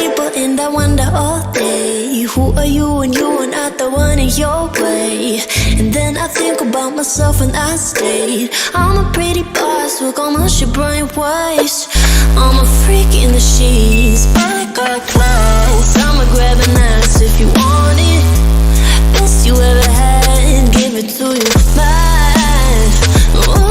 people and I wonder all day, who are you and you are not the one in your way. And then I think about myself and I state, I'm a pretty boss with almost your brain waste. I'm a freak in the sheets, but I got class. I'ma grab an ass if you want it. Best you ever had, give it to you fast. Ooh.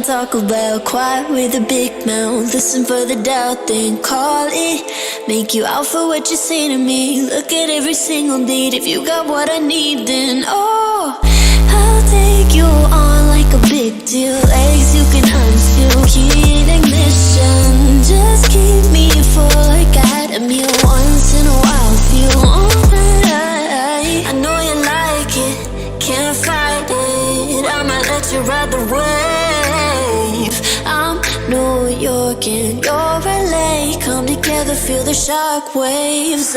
Talk about, quiet with a big mouth. Listen for the doubt, then call it. Make you out for what you say to me. Look at every single beat. If you got what I need, then oh, I'll take you on like a big deal. Legs you can unseal, key ignition. Just keep me full like I had a meal once in a while. Feel alright. I know you like it, can't fight it. I'ma let you ride the wave. I'm New York and you're LA. Come together, feel the shock waves.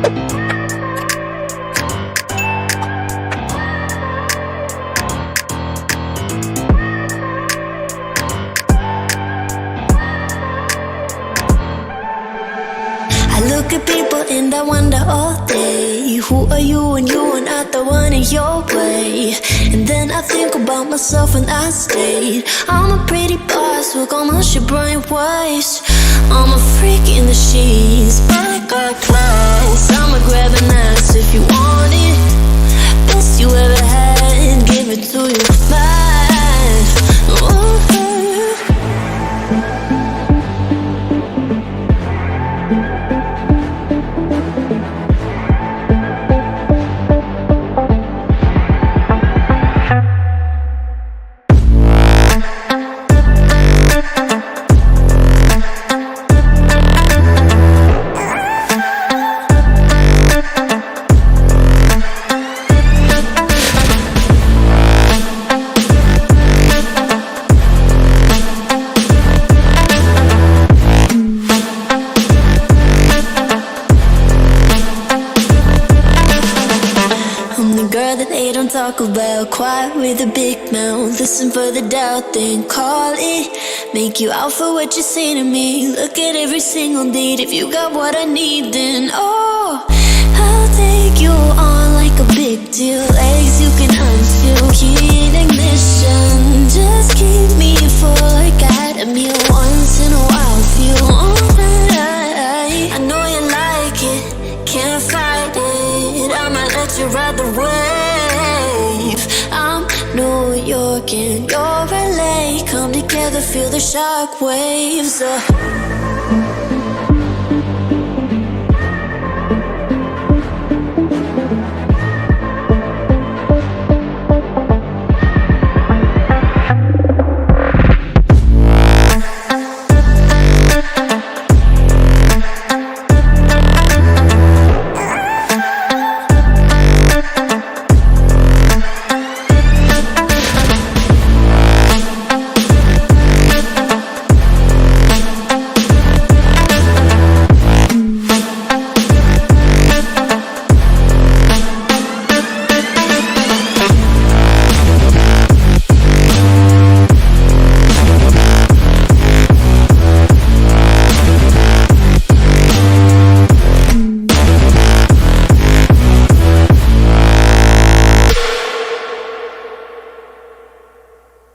I look at people and I wonder all day, who are you and you are not the one in your way. And then I think about myself and I state, I'm a pretty boss, look on my shit bright waist. I'm a freak in the sheets, but I got class. I'ma grab an ass if you want it. Best you ever had, give it to you fast. Ooh. Talk about, quiet with a big mouth. Listen for the doubt, then call it. Make you out for what you say to me. Look at every single date. If you got what I need, then oh, I'll take you on like a big deal. Legs you can unseal, key in ignition. Just keep me full like I had a meal once in a while. Feel alright. I know you like it, can't fight it. I might let you ride the wave. I'm New York and you're LA. Come together, feel the shock waves.